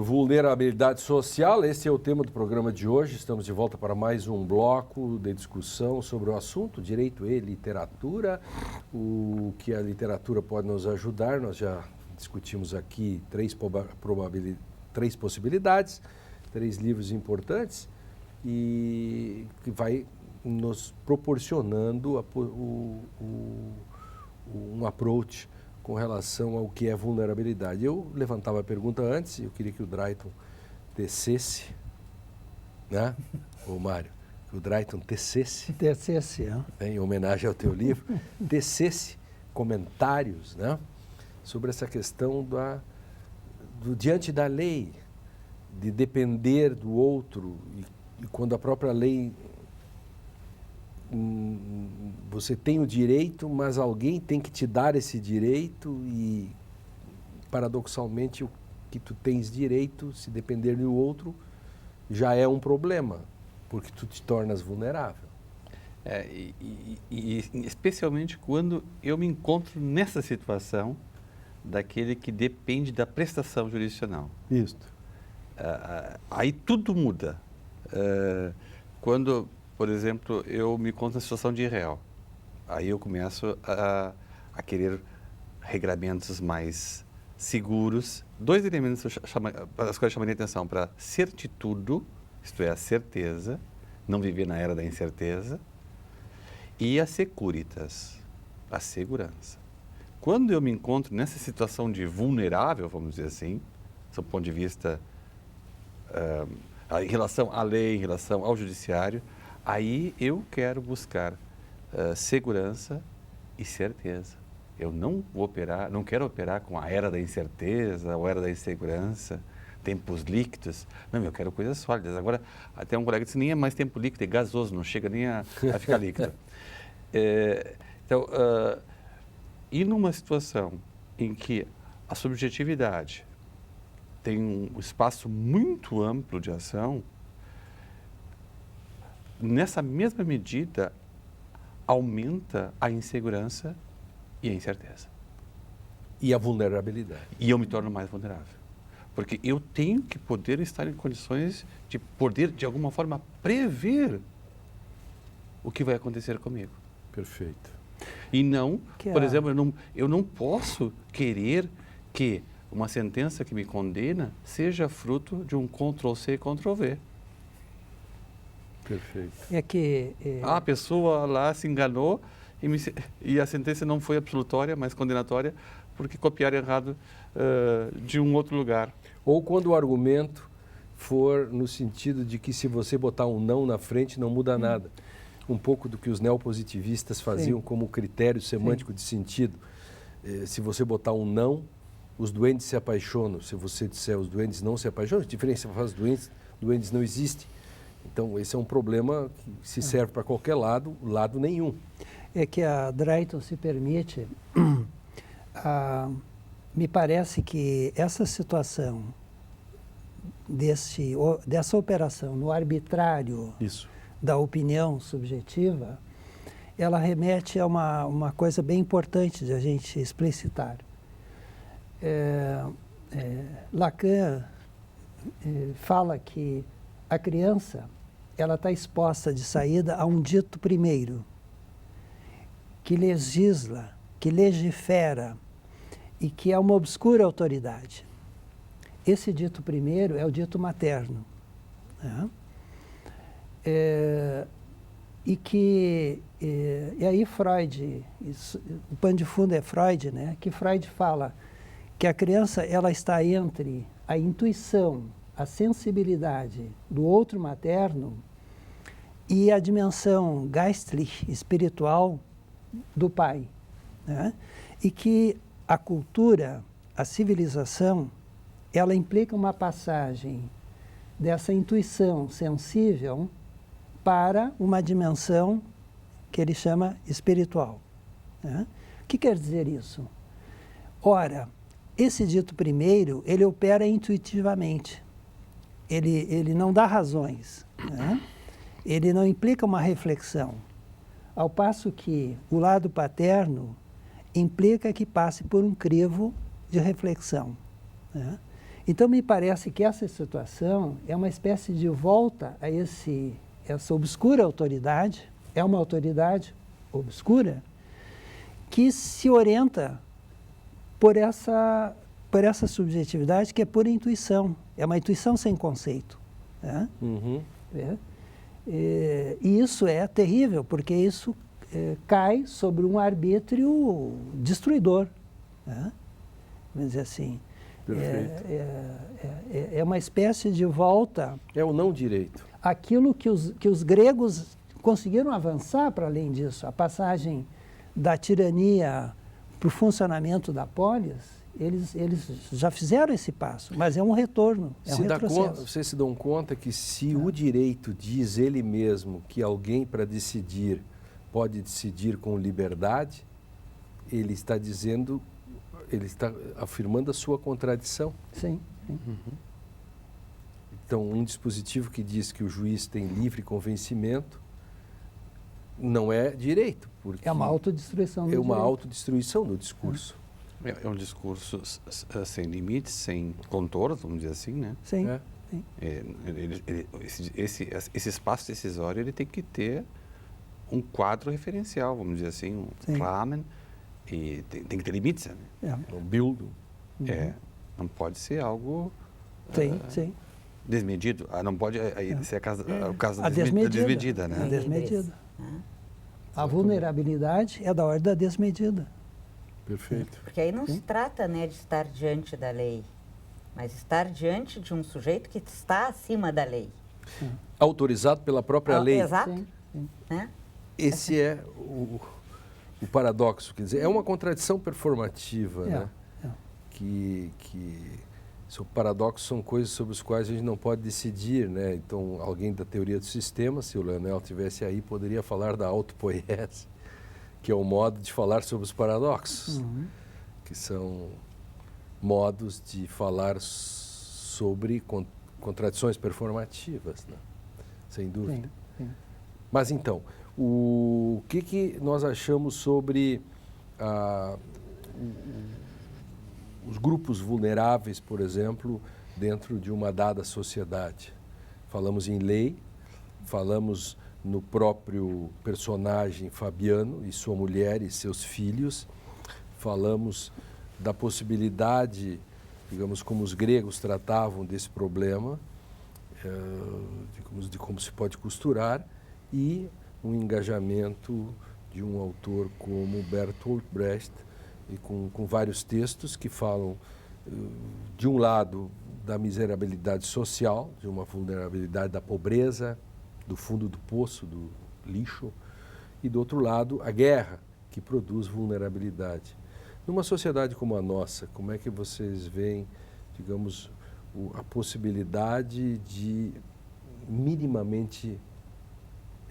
Vulnerabilidade social, esse é o tema do programa de hoje. Estamos de volta para mais um bloco de discussão sobre o assunto, direito e literatura. O que a literatura pode nos ajudar, nós já discutimos aqui três possibilidades, 3 livros importantes e que vai nos proporcionando um approach com relação ao que é vulnerabilidade. Eu levantava a pergunta antes, eu queria que o Drayton tecesse, né? Ô Mário, que o Drayton tecesse, em homenagem ao teu livro, tecesse comentários, né? Sobre essa questão do diante da lei, de depender do outro, e quando a própria lei você tem o direito, mas alguém tem que te dar esse direito e, paradoxalmente, o que tu tens direito, se depender do outro, já é um problema, porque tu te tornas vulnerável. E especialmente quando eu me encontro nessa situação daquele que depende da prestação jurisdicional. Isso. Aí tudo muda. Quando, por exemplo, eu me encontro na situação de réu, aí eu começo a querer regramentos mais seguros. 2 elementos as quais eu chamaria atenção para certitude, isto é, a certeza, não viver na era da incerteza, e a securitas, a segurança. Quando eu me encontro nessa situação de vulnerável, vamos dizer assim, do ponto de vista em relação à lei, em relação ao judiciário, aí eu quero buscar segurança e certeza. Eu não quero operar com a era da incerteza ou era da insegurança, tempos líquidos. Não, eu quero coisas sólidas. Agora, até um colega disse, nem é mais tempo líquido, é gasoso, não chega nem a ficar líquido. Então, e numa situação em que a subjetividade tem um espaço muito amplo de ação, nessa mesma medida, aumenta a insegurança e a incerteza. E a vulnerabilidade. E eu me torno mais vulnerável. Porque eu tenho que poder estar em condições de poder, de alguma forma, prever o que vai acontecer comigo. Perfeito. E não, por exemplo, eu não posso querer que uma sentença que me condena seja fruto de um Ctrl-C, Ctrl-V. Perfeito. A pessoa lá se enganou e a sentença não foi absolutória, mas condenatória, porque copiaram errado de um outro lugar. Ou quando o argumento for no sentido de que se você botar um não na frente, não muda nada. Um pouco do que os neopositivistas faziam como critério semântico de sentido. Se você botar um não, os doentes se apaixonam. Se você disser os doentes não se apaixonam, a diferença faz doentes não existe. Então, esse é um problema que se serve para qualquer lado nenhum. É que a Drayton se permite, me parece que essa situação dessa operação no arbitrário da opinião subjetiva, ela remete a uma coisa bem importante de a gente explicitar. Lacan fala que a criança ela está exposta de saída a um dito primeiro, que legisla, que legifera e que é uma obscura autoridade. Esse dito primeiro é o dito materno. Né? E aí Freud, o pano de fundo é Freud, né? Que Freud fala que a criança ela está entre a intuição, a sensibilidade do outro materno e a dimensão geistlich, espiritual, do pai. Né? E que a cultura, a civilização, ela implica uma passagem dessa intuição sensível para uma dimensão que ele chama espiritual. Né? O que quer dizer isso? Ora, esse dito primeiro, ele opera intuitivamente. Ele não dá razões. Né? Ele não implica uma reflexão. Ao passo que o lado paterno implica que passe por um crivo de reflexão. Né? Então, me parece que essa situação é uma espécie de volta a essa obscura autoridade, é uma autoridade obscura, que se orienta por essa subjetividade que é pura intuição, é uma intuição sem conceito. Né? Uhum. E isso é terrível, porque isso cai sobre um arbítrio destruidor. Né? Vamos dizer assim, é uma espécie de volta... É o não direito. Aquilo que os gregos conseguiram avançar para além disso, a passagem da tirania para o funcionamento da polis, eles já fizeram esse passo, mas é um retorno, é um retrocesso. Vocês se dão conta que se o direito diz ele mesmo que alguém para decidir pode decidir com liberdade, ele está dizendo, ele está afirmando a sua contradição. Sim. Uhum. Então, um dispositivo que diz que o juiz tem livre convencimento não é direito. Porque é uma autodestruição do direito. É uma direito. Autodestruição do discurso. É um discurso sem limites, sem contornos, vamos dizer assim, né? Sim. Sim. Esse espaço decisório ele tem que ter um quadro referencial, vamos dizer assim, um Rahmen, e tem que ter limites, né? Um build. Não pode ser algo desmedido. Não pode ser o caso da desmedida, né? A desmedida. A vulnerabilidade é da ordem da desmedida. Perfeito. Porque aí não se trata, né, de estar diante da lei, mas estar diante de um sujeito que está acima da lei. Autorizado pela própria lei. Exato. Sim. Né? Esse é o paradoxo, quer dizer, é uma contradição performativa, né? Que o paradoxo são coisas sobre as quais a gente não pode decidir, né? Então, alguém da teoria do sistema, se o Leonel estivesse aí, poderia falar da autopoiese, que é o modo de falar sobre os paradoxos, que são modos de falar sobre contradições performativas, né? Sem dúvida. Sim. Mas então, o que nós achamos sobre os grupos vulneráveis, por exemplo, dentro de uma dada sociedade? Falamos em lei, falamos no próprio personagem Fabiano e sua mulher e seus filhos, falamos da possibilidade, digamos, como os gregos tratavam desse problema, de como se pode costurar, e um engajamento de um autor como Bertolt Brecht, e com vários textos que falam, de um lado, da miserabilidade social, de uma vulnerabilidade da pobreza, do fundo do poço, do lixo, e do outro lado, a guerra, que produz vulnerabilidade. Numa sociedade como a nossa, como é que vocês veem, digamos, a possibilidade de minimamente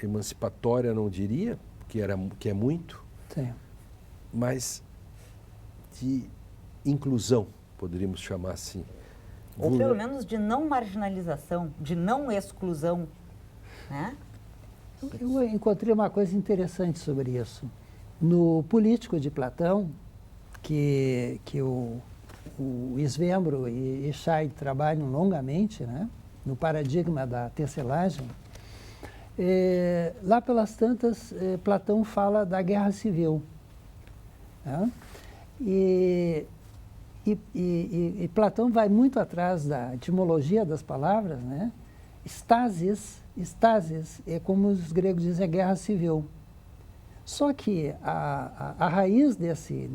emancipatória, não diria, que é muito, mas de inclusão, poderíamos chamar assim. Ou pelo menos de não marginalização, de não exclusão, né? Eu encontrei uma coisa interessante sobre isso. No Político de Platão, que o Svembro e Scheid trabalham longamente, né? No paradigma da tecelagem, lá pelas tantas, Platão fala da guerra civil. Né? E Platão vai muito atrás da etimologia das palavras, né? Stasis é como os gregos dizem, é guerra civil. Só que a raiz desse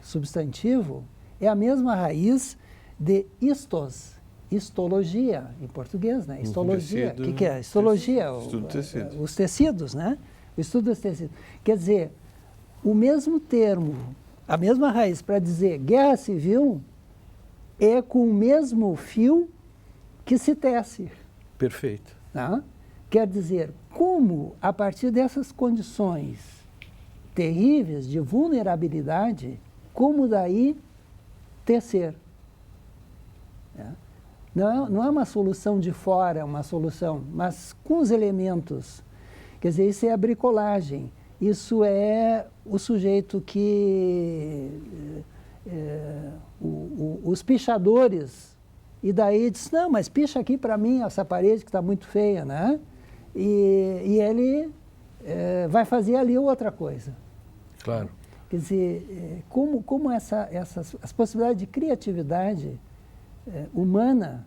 substantivo é a mesma raiz de histologia, em português, né? Histologia. O que é? Histologia, os tecidos, né? O estudo dos tecidos. Quer dizer, o mesmo termo, a mesma raiz para dizer guerra civil é com o mesmo fio que se tece. Perfeito. Tá? Quer dizer, como a partir dessas condições terríveis de vulnerabilidade, como daí tecer. Tá? Não é uma solução de fora, uma solução, mas com os elementos. Quer dizer, isso é a bricolagem. Isso é o sujeito que... os pichadores E daí disse, não, mas picha aqui para mim essa parede que está muito feia, né? E ele vai fazer ali outra coisa. Claro. Quer dizer, como as possibilidades de criatividade humana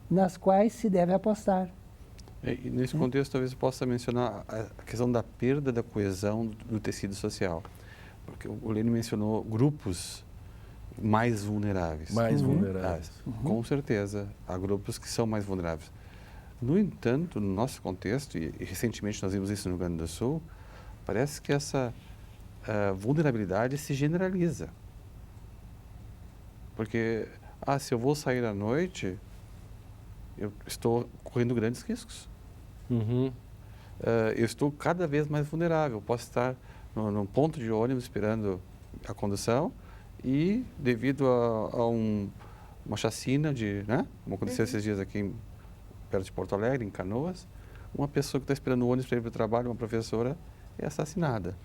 nas quais se deve apostar. E nesse contexto, talvez eu possa mencionar a questão da perda da coesão do tecido social. Porque o Lênin mencionou grupos mais vulneráveis. Mais vulneráveis. Com certeza, há grupos que são mais vulneráveis. No entanto, no nosso contexto, e recentemente nós vimos isso no Rio Grande do Sul, parece que essa vulnerabilidade se generaliza. Porque, se eu vou sair à noite, eu estou correndo grandes riscos. Uhum. Eu estou cada vez mais vulnerável. Posso estar num ponto de ônibus esperando a condução e, devido a uma chacina como aconteceu esses dias aqui perto de Porto Alegre, em Canoas, uma pessoa que está esperando o ônibus para ir para o trabalho, uma professora, é assassinada.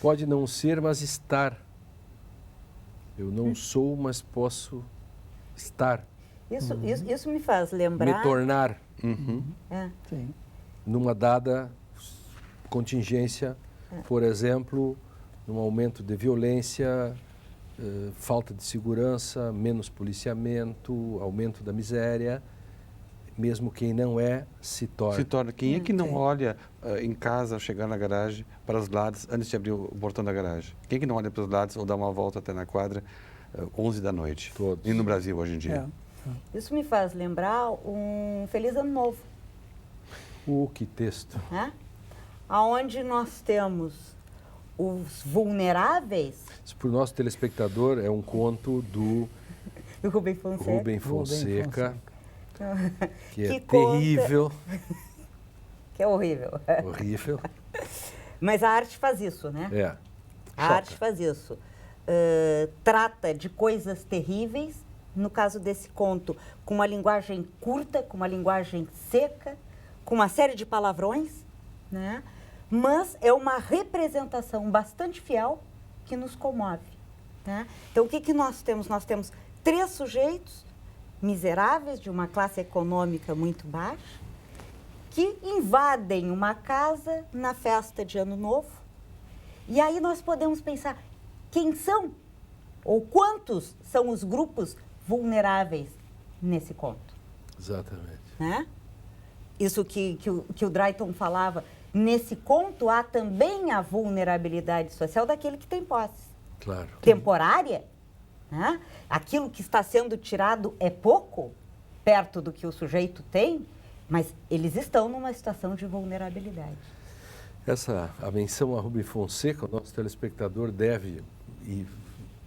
Pode não ser, mas estar. Eu não sou, mas posso estar. Isso me faz lembrar... Me tornar. Uhum. Sim. Numa dada contingência, por exemplo, num aumento de violência, falta de segurança, menos policiamento, aumento da miséria, mesmo quem não se torna. Se torna. Quem é que não olha em casa, ao chegar na garagem, para os lados, antes de abrir o portão da garagem? Quem é que não olha para os lados ou dá uma volta até na quadra 11 da noite? Todos. E no Brasil, hoje em dia? Isso me faz lembrar um Feliz Ano Novo. Que texto. Onde nós temos os vulneráveis. Isso, para o nosso telespectador, é um conto do Rubem Fonseca. Rubem Fonseca, que é conta... terrível. Que é horrível. Horrível. Mas a arte faz isso, né? A Choca. arte faz isso. Trata de coisas terríveis, no caso desse conto, com uma linguagem curta, com uma linguagem seca, com uma série de palavrões, né? Mas é uma representação bastante fiel que nos comove. Né? Então, o que nós temos? Nós temos 3 sujeitos miseráveis, de uma classe econômica muito baixa, que invadem uma casa na festa de Ano Novo. E aí nós podemos pensar, quem são ou quantos são os grupos vulneráveis nesse conto? Exatamente. Né? Isso que o Drayton falava, nesse conto há também a vulnerabilidade social daquele que tem posse. Claro. Temporária, né? Aquilo que está sendo tirado é pouco, perto do que o sujeito tem, mas eles estão numa situação de vulnerabilidade. A menção a Rubem Fonseca, o nosso telespectador deve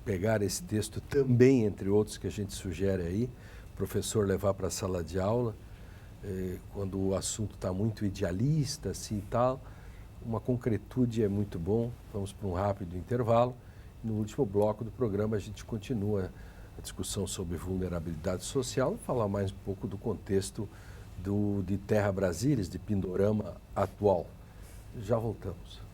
pegar esse texto também, entre outros que a gente sugere aí, o professor levar para a sala de aula, quando o assunto está muito idealista assim, e tal, uma concretude é muito bom. Vamos para um rápido intervalo. No último bloco do programa a gente continua a discussão sobre vulnerabilidade social e falar mais um pouco do contexto de Terra Brasília, de Pindorama atual. Já voltamos.